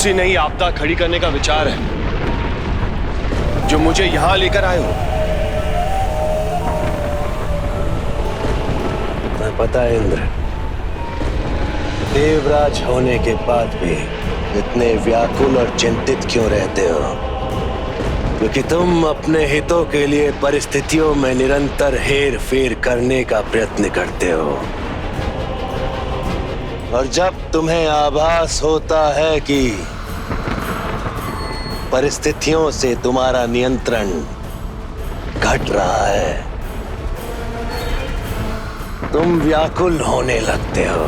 सी नई आपदा खड़ी करने का विचार है जो मुझे यहां लेकर आए हो? मैं पता है इंद्र, देवराज होने के बाद भी इतने व्याकुल और चिंतित क्यों रहते हो? क्योंकि तुम अपने हितों के लिए परिस्थितियों में निरंतर हेर फेर करने का प्रयत्न करते हो। और जब तुम्हें आभास होता है कि परिस्थितियों से तुम्हारा नियंत्रण घट रहा है, तुम व्याकुल होने लगते हो।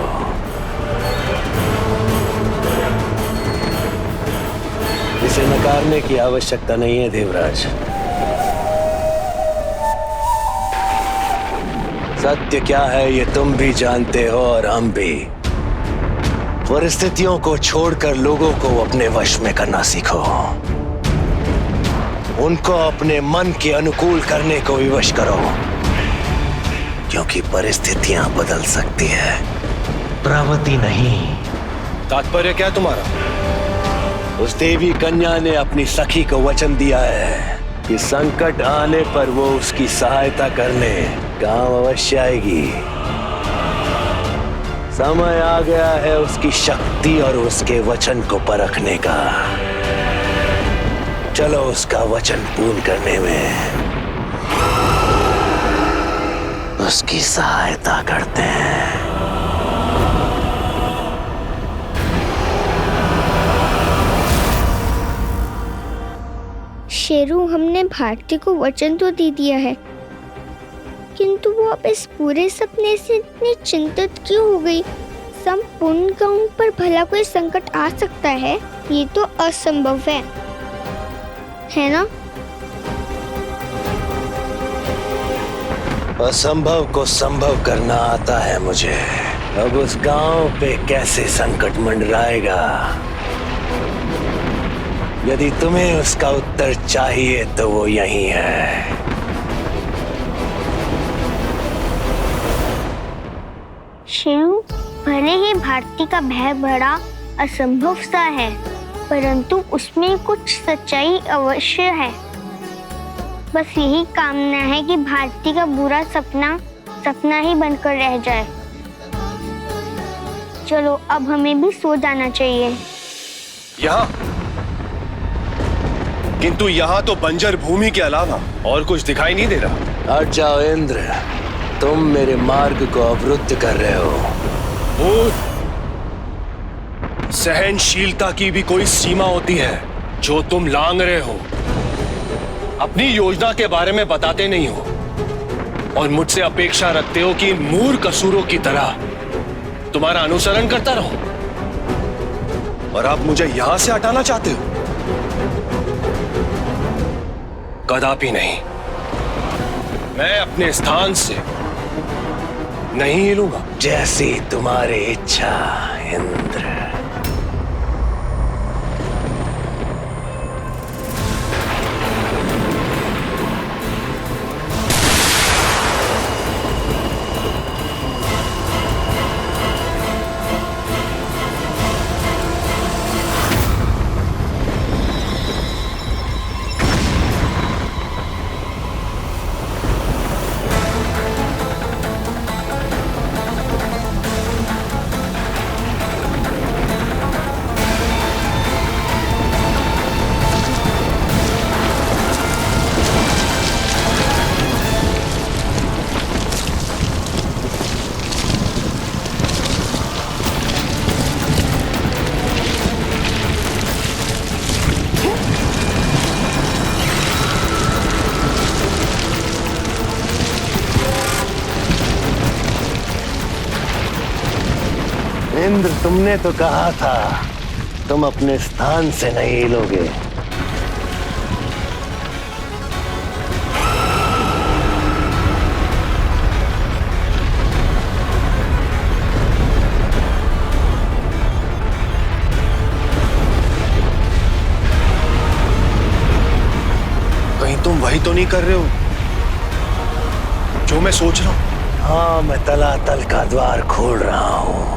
इसे नकारने की आवश्यकता नहीं है देवराज। सत्य क्या है ये तुम भी जानते हो और हम भी। परिस्थितियों को छोड़कर लोगों को अपने वश में करना सीखो। उनको अपने मन के अनुकूल करने को विवश करो, क्योंकि परिस्थितियां बदल सकती है, प्रवृत्ति नहीं। तात्पर्य क्या तुम्हारा? उस देवी कन्या ने अपनी सखी को वचन दिया है कि संकट आने पर वो उसकी सहायता करने काम अवश्य आएगी। समय आ गया है उसकी शक्ति और उसके वचन को परखने का। चलो उसका वचन पूर्ण करने में उसकी सहायता करते हैं। शेरू, हमने भारती को वचन तो दे दिया है, किंतु वो अब इस पूरे सपने से इतनी चिंतित क्यों हो गई? संपूर्ण गांव पर भला कोई संकट आ सकता है? ये तो असंभव है ना? असंभव को संभव करना आता है मुझे। अब उस गांव पे कैसे संकट मंडराएगा? यदि तुम्हें उसका उत्तर चाहिए तो वो यही है। शेरू, भले ही भारती का भय बड़ा असंभव सा है, परंतु उसमें कुछ सच्चाई अवश्य है। बस यही कामना है कि भारती का बुरा सपना सपना ही बनकर रह जाए। चलो अब हमें भी सो जाना चाहिए। यहाँ? किंतु यहाँ तो बंजर भूमि के अलावा और कुछ दिखाई नहीं दे रहा। हट जाओ इंद्र, तुम मेरे मार्ग को अवरुद्ध कर रहे हो। सहनशीलता की भी कोई सीमा होती है जो तुम लांघ रहे हो। अपनी योजना के बारे में बताते नहीं हो और मुझसे अपेक्षा रखते हो कि इन मूर्ख असुरों की तरह तुम्हारा अनुसरण करता रहूं। और आप मुझे यहां से हटाना चाहते हो? कदापि नहीं। मैं अपने स्थान से नहीं हिलूंगा। जैसी तुम्हारी इच्छा इंद्र। इंद्र, तुमने तो कहा था तुम अपने स्थान से नहीं हिलोगे। कहीं तुम वही तो नहीं कर रहे हो जो मैं सोच रहा हूं? हाँ, मैं तलातल का द्वार खोल रहा हूं।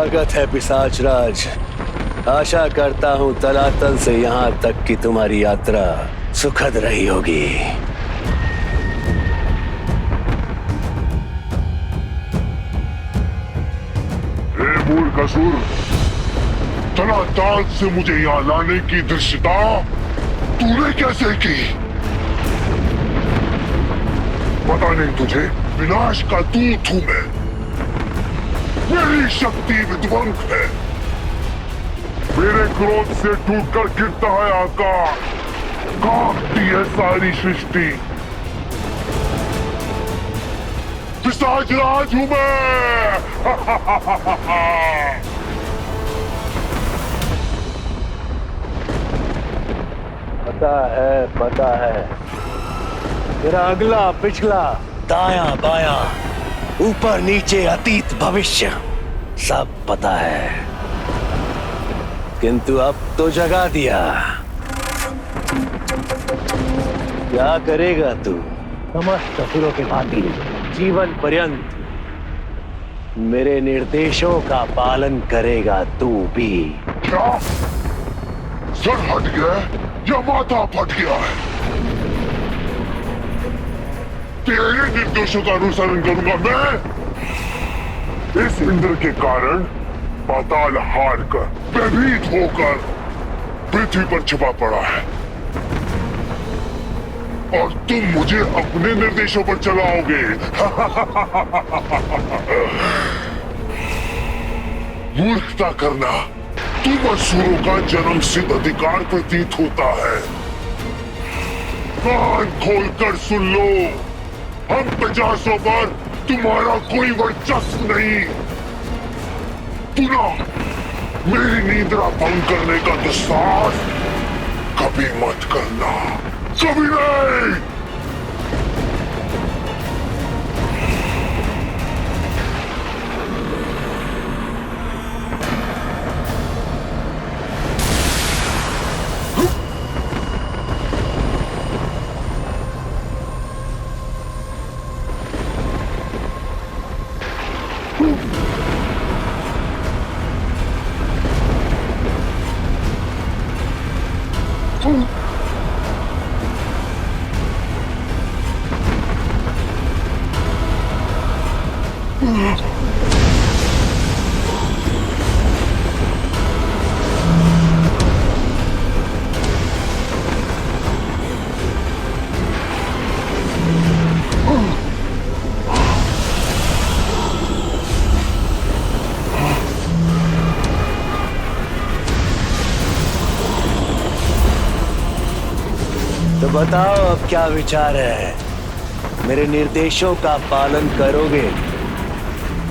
स्वागत है पिशाच राज। आशा करता हूँ तलातल से यहाँ तक की तुम्हारी यात्रा सुखद रही होगी। मूर्खसुर, तलाताल से मुझे यहाँ लाने की दृष्टता तूने कैसे की? पता नहीं तुझे, विनाश का दूत हूं मैं। मेरी शक्ति विध्वंस है। मेरे क्रोध से टूटकर गिरता है आकाश, कांपती है सारी सृष्टि। पिशाच राज हूं मैं। पता है तेरा अगला पिछला दायां बायां ऊपर नीचे अतीत भविष्य सब पता है, किंतु अब तो जगा दिया। क्या करेगा तू? समस्त असुरों के भांति जीवन पर्यंत मेरे निर्देशों का पालन करेगा तू भी। क्या सर हट गया या माथा फट गया है? तेरे निर्देशों का अनुसरण करूंगा मैं। इस इंद्र के कारण पाताल हार कर भयभीत होकर पृथ्वी पर छिपा पड़ा है, और तुम मुझे अपने निर्देशों पर चलाओगे। मूर्खता करना तुम असुरों का जन्म सिद्ध अधिकार प्रतीत होता है। कान खोलकर सुन लो, हम 50 पर तुम्हारा कोई वर्चस्व नहीं। पुनः मेरी निद्रा भंग करने का दुस्साहस कभी मत करना, कभी नहीं। तो बताओ अब क्या विचार है? मेरे निर्देशों का पालन करोगे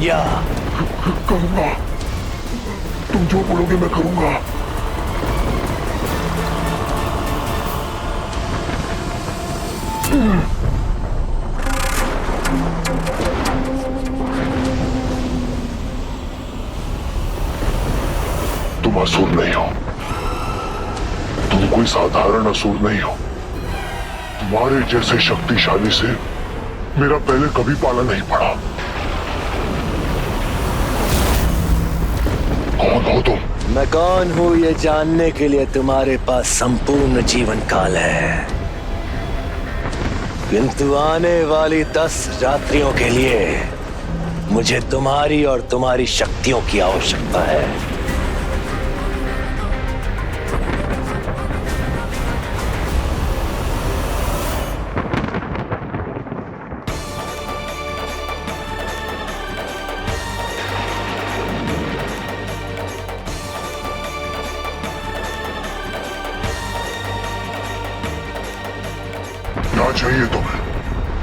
या? करूंगा, तुम जो बोलोगे मैं करूंगा। तुम असुर नहीं हो, तुम कोई साधारण असुर नहीं हो। तुम्हारे जैसे शक्तिशाली से मेरा पहले कभी पाला नहीं पड़ा। कौन हो तुम? मैं कौन हूँ ये जानने के लिए तुम्हारे पास संपूर्ण जीवन काल है, किंतु आने वाली 10 रात्रियों के लिए मुझे तुम्हारी और तुम्हारी शक्तियों की आवश्यकता है। क्या चाहिए तुम्हें?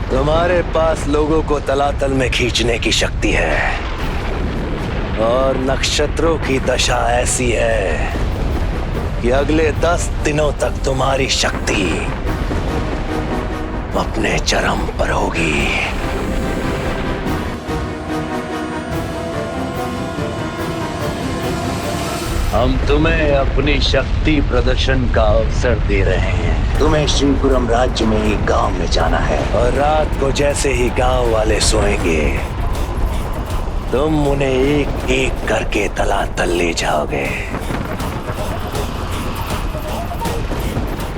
तुम्हारे पास लोगों को तलातल में खींचने की शक्ति है, और नक्षत्रों की दशा ऐसी है कि अगले 10 दिनों तक तुम्हारी शक्ति अपने चरम पर होगी। हम तुम्हें अपनी शक्ति प्रदर्शन का अवसर दे रहे हैं। तुम्हें श्रीपुरम राज्य में ही गांव में जाना है, और रात को जैसे ही गांव वाले सोएंगे तुम उन्हें एक एक करके तलातल ले जाओगे।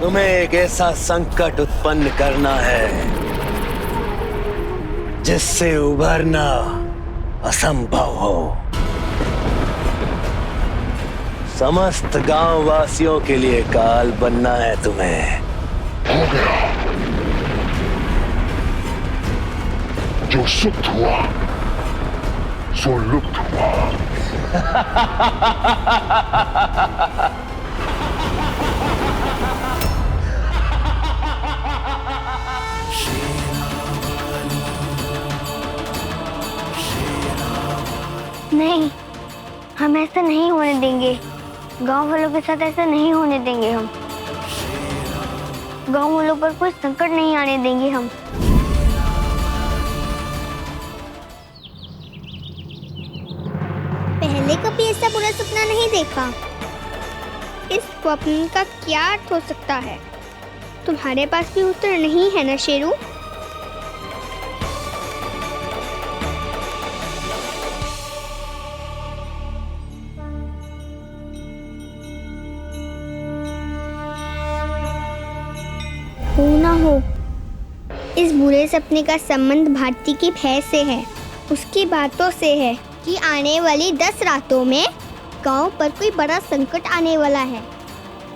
तुम्हें एक ऐसा संकट उत्पन्न करना है जिससे उभरना असंभव हो। समस्त गांव वासियों के लिए काल बनना है तुम्हें। हो गया। जो सुप्त हुआ सो लुप्त हुआ। नहीं, हम ऐसा नहीं होने देंगे। गांव वालों के साथ ऐसा नहीं होने देंगे हम। गांव वालों पर कोई संकट नहीं आने देंगे हम। पहले कभी ऐसा बुरा सपना नहीं देखा। इस स्वप्न का क्या अर्थ हो सकता है? तुम्हारे पास भी उत्तर नहीं है ना शेरू? हो ना हो, इस बुरे सपने का संबंध भारती के भय से है। उसकी बातों से है कि आने वाली 10 रातों में गांव पर कोई बड़ा संकट आने वाला है।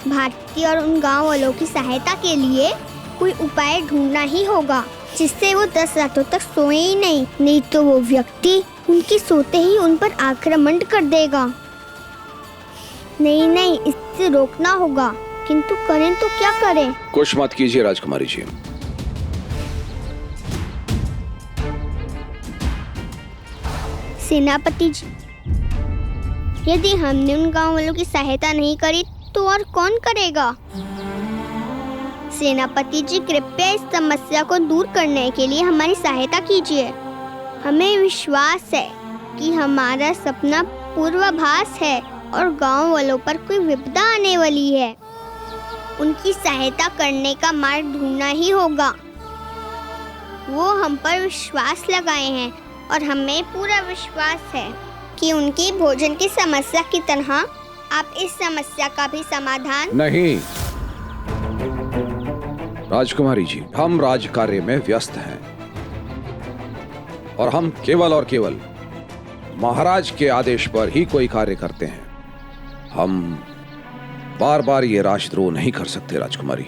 भारती और उन गांव वालों की सहायता के लिए कोई उपाय ढूंढना ही होगा जिससे वो 10 रातों तक सोए ही नहीं तो वो व्यक्ति उनके सोते ही उन पर आक्रमण कर देगा। नहीं, इससे रोकना होगा, किंतु करें तो क्या करें? कुछ मत कीजिए राजकुमारी जी। सेनापति जी, यदि हमने उन गांव वालों की सहायता नहीं करी तो और कौन करेगा? सेनापति जी, कृपया इस समस्या को दूर करने के लिए हमारी सहायता कीजिए। हमें विश्वास है कि हमारा सपना पूर्वाभास है और गांव वालों पर कोई विपदा आने वाली है। उनकी सहायता करने का मार्ग ढूंढना ही होगा। वो हम पर विश्वास लगाए हैं और हमें पूरा विश्वास है कि उनकी भोजन की समस्या की तरह आप इस समस्या का भी समाधान नहीं। राजकुमारी जी, हम राज कार्य में व्यस्त हैं और हम केवल और केवल महाराज के आदेश पर ही कोई कार्य करते हैं। हम बार बार ये राजद्रोह नहीं कर सकते राजकुमारी।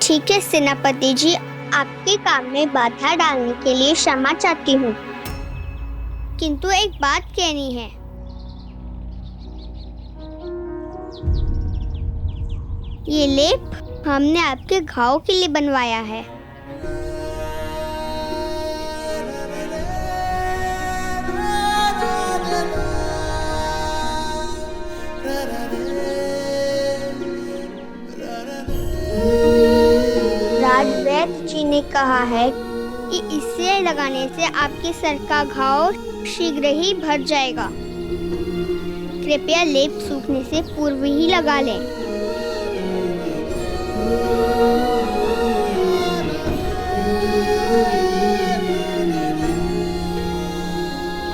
ठीक है सेनापति जी, आपके काम में बाधा डालने के लिए क्षमा चाहती हूँ, किंतु एक बात कहनी है। ये लेप हमने आपके घाव के लिए बनवाया है। राजवैद्य जी ने कहा है कि इसे लगाने से आपके सर का घाव शीघ्र ही भर जाएगा। कृपया लेप सूखने से पूर्व ही लगा लें।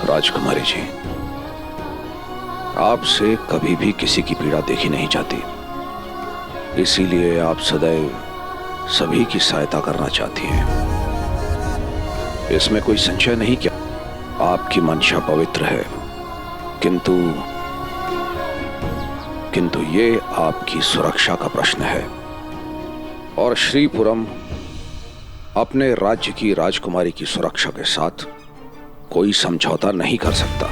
राजकुमारी जी, आपसे कभी भी किसी की पीड़ा देखी नहीं जाती, इसीलिए आप सदैव सभी की सहायता करना चाहती हैं। इसमें कोई संशय नहीं कि आपकी मंशा पवित्र है, किंतु ये आपकी सुरक्षा का प्रश्न है और श्रीपुरम अपने राज्य की राजकुमारी की सुरक्षा के साथ कोई समझौता नहीं कर सकता।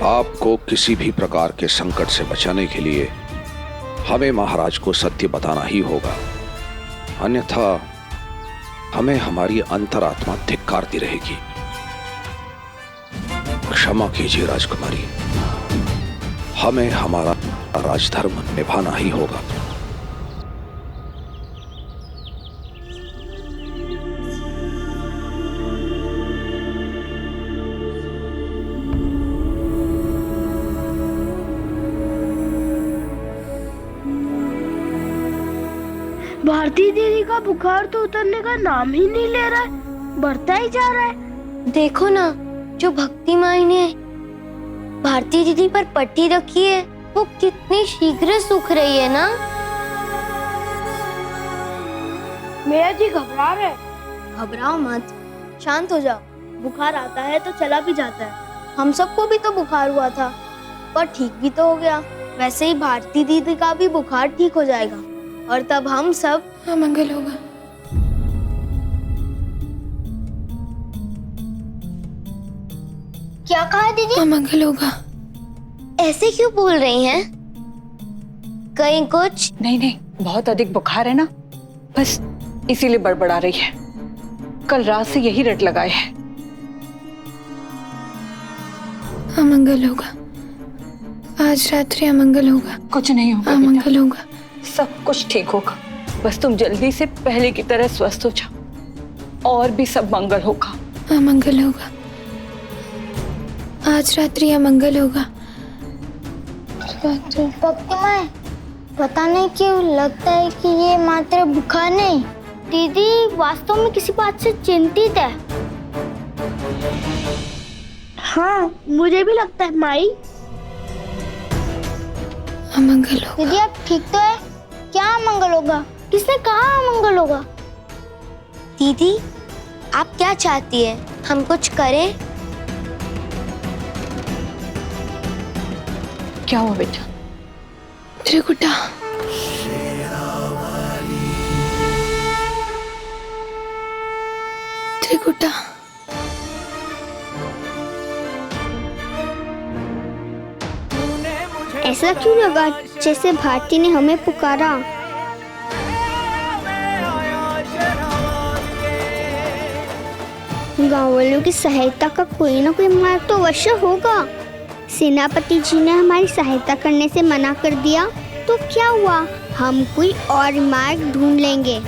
आपको किसी भी प्रकार के संकट से बचाने के लिए हमें महाराज को सत्य बताना ही होगा, अन्यथा हमें हमारी अंतरात्मा धिक्कारती रहेगी। क्षमा कीजिए राजकुमारी, हमें हमारा राजधर्म निभाना ही होगा। भारती दीदी का बुखार तो उतरने का नाम ही नहीं ले रहा है, बढ़ता ही जा रहा है। देखो ना, जो भक्ति माई ने भारती दीदी पर पट्टी रखी है वो कितनी शीघ्र सूख रही है ना। मेरा जी घबरा रहा है। घबराओ मत, शांत हो जाओ। बुखार आता है तो चला भी जाता है। हम सबको भी तो बुखार हुआ था पर ठीक भी तो हो गया। वैसे ही भारती दीदी का भी बुखार ठीक हो जाएगा और तब हम सब अमंगल होगा। क्या कहा दीदी? अमंगल होगा। ऐसे क्यों बोल रही हैं? कहीं कुछ नहीं, बहुत अधिक बुखार है ना, बस इसीलिए बड़बड़ा रही है। कल रात से यही रट लगाए है। अमंगल होगा, आज रात्रि अमंगल होगा। कुछ नहीं होगा अमंगल होगा। सब कुछ ठीक होगा। बस तुम जल्दी से पहले की तरह स्वस्थ हो जाओ और भी सब मंगल होगा। अमंगल होगा, आज रात्रि अमंगल होगा। भक्ति माई, पता नहीं क्यों लगता है कि ये मात्र बुखार नहीं, दीदी वास्तव में किसी बात से चिंतित है। हाँ, मुझे भी लगता है माई। अमंगल होगा। दीदी आप ठीक तो है? क्या अमंगल होगा? किसने कहा अमंगल होगा? दीदी आप क्या चाहती है, हम कुछ करें? क्या हुआ बेटा? त्रिकुटा, त्रिकुटा, ऐसा क्यों लगा जैसे भारती ने हमें पुकारा? गांव वालों की सहायता का कोई ना कोई मार्ग तो अवश्य होगा। सेनापति जी ने हमारी सहायता करने से मना कर दिया तो क्या हुआ, हम कोई और मार्ग ढूंढ लेंगे।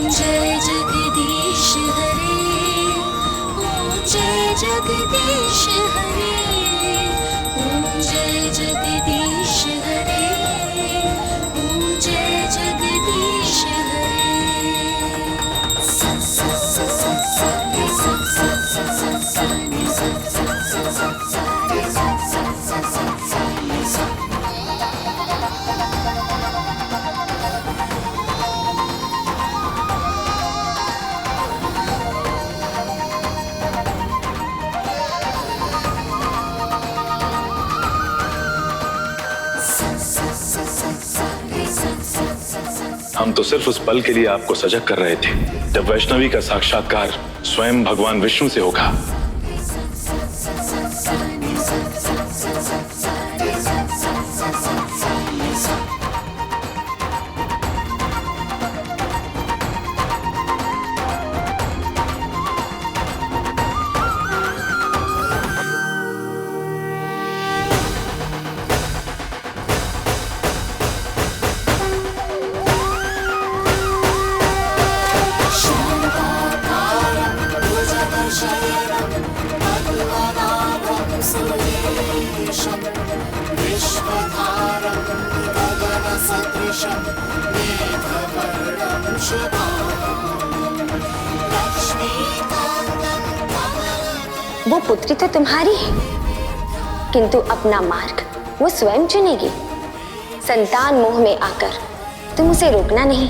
जय जगदीश हरे, ओम जय जगदीश हरे, ओम जय जगदीश हरे, ओम जय जगदीश हरे। सा सा सा सा सा रे सा सा सा सा सा रे सा सा सा सा सा रे सा सा सा सा सा रे सा। हम तो सिर्फ उस पल के लिए आपको सजग कर रहे थे जब वैष्णवी का साक्षात्कार स्वयं भगवान विष्णु से होगा। वो पुत्री तो तुम्हारी है, किंतु अपना मार्ग वो स्वयं चुनेगी। संतान मोह में आकर तुम उसे रोकना नहीं।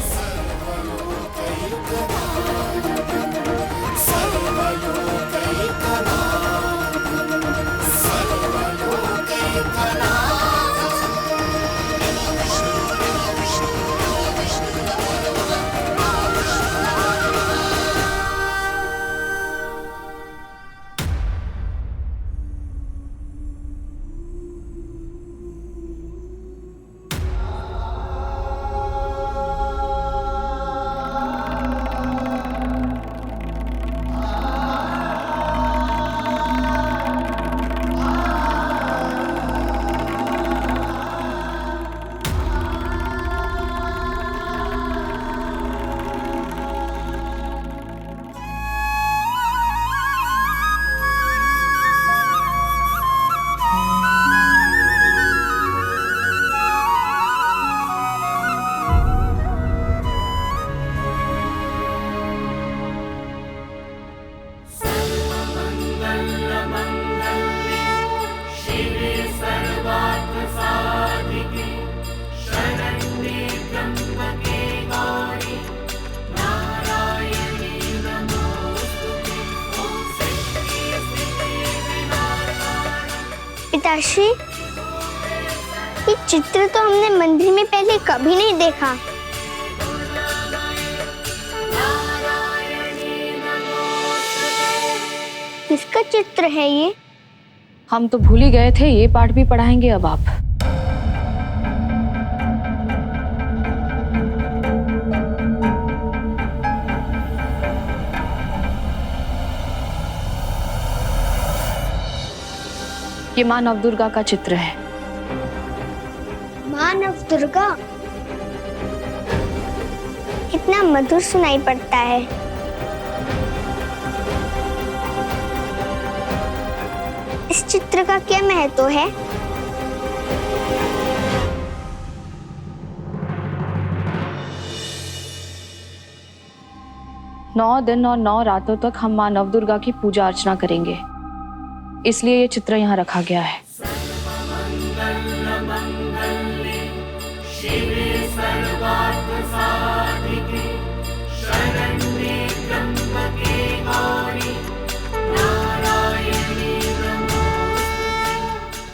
पिताश्री, ये चित्र तो हमने मंदिर में पहले कभी नहीं देखा। किसका चित्र है ये? हम तो भूल ही गए थे, ये पाठ भी पढ़ाएंगे अब आप। ये माँ नवदुर्गा का चित्र है। माँ नवदुर्गा, कितना मधुर सुनाई पड़ता है। इस चित्र का क्या महत्व है? नौ दिन और 9 रातों तक हम माँ नवदुर्गा की पूजा अर्चना करेंगे, इसलिए ये चित्र यहाँ रखा गया है।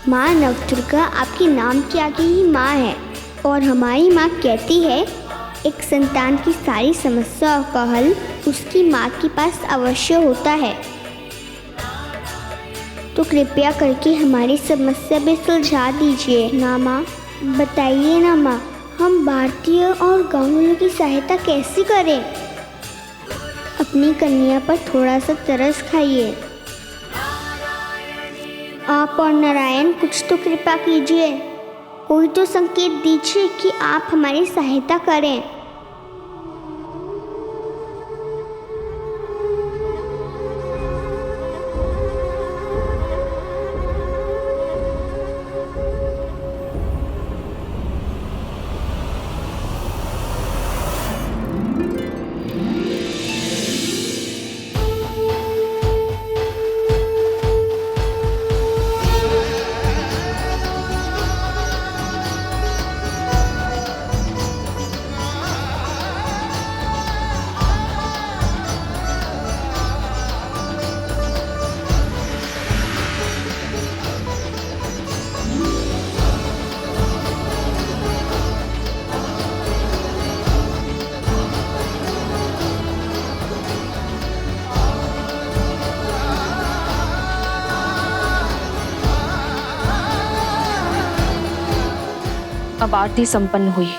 माँ नवदुर्गा आपके नाम के आगे ही माँ है, और हमारी माँ कहती है एक संतान की सारी समस्याओं का हल उसकी माँ के पास अवश्य होता है। तो कृपया करके हमारी समस्या भी सुलझा दीजिए ना माँ। बताइए ना माँ, हम भारतीय और गाँव वालों की सहायता कैसे करें? अपनी कन्या पर थोड़ा सा तरस खाइए। आप और नारायण कुछ तो कृपा कीजिए, कोई तो संकेत दीजिए कि आप हमारी सहायता करें। अब आरती संपन्न हुई।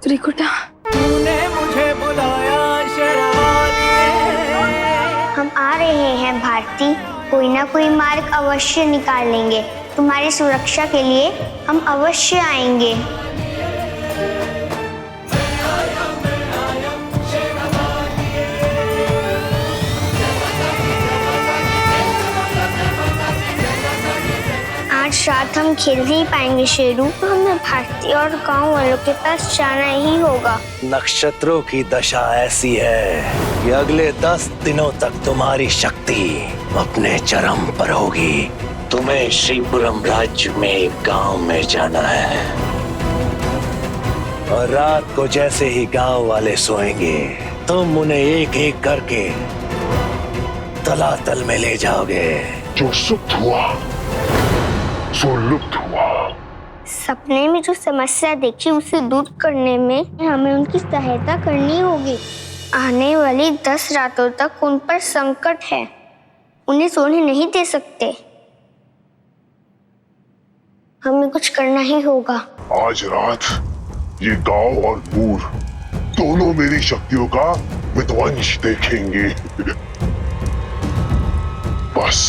त्रिकुटा, तूने मुझे बुलाया हम आ रहे हैं भारती, कोई ना कोई मार्ग अवश्य निकाल लेंगे। तुम्हारी सुरक्षा के लिए हम अवश्य आएंगे। आज रात हम खेल नहीं पाएंगे शेरू, तो हमें भारती और गांव वालों के पास जाना ही होगा। नक्षत्रों की दशा ऐसी है कि अगले 10 दिनों तक तुम्हारी शक्ति अपने चरम पर होगी। तुम्हें श्रीपुरम राज्य में एक गांव में जाना है, और रात को जैसे ही गांव वाले सोएंगे तुम उन्हें एक एक करके तलातल में ले जाओगे। जो सुप्त हुआ सो लुप्त हुआ। सपने में जो समस्या देखी उसे दूर करने में हमें उनकी सहायता करनी होगी। आने वाली 10 रातों तक उन पर संकट है, उन्हें सोने नहीं दे सकते। हमें कुछ करना ही होगा। आज रात ये गांव और मूर दोनों मेरी शक्तियों का विध्वंस देखेंगे। बस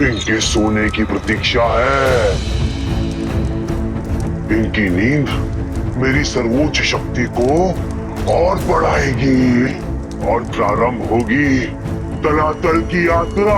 इनके सोने की प्रतीक्षा है। इनकी नींद मेरी सर्वोच्च शक्ति को और बढ़ाएगी और प्रारंभ होगी तलातल की यात्रा।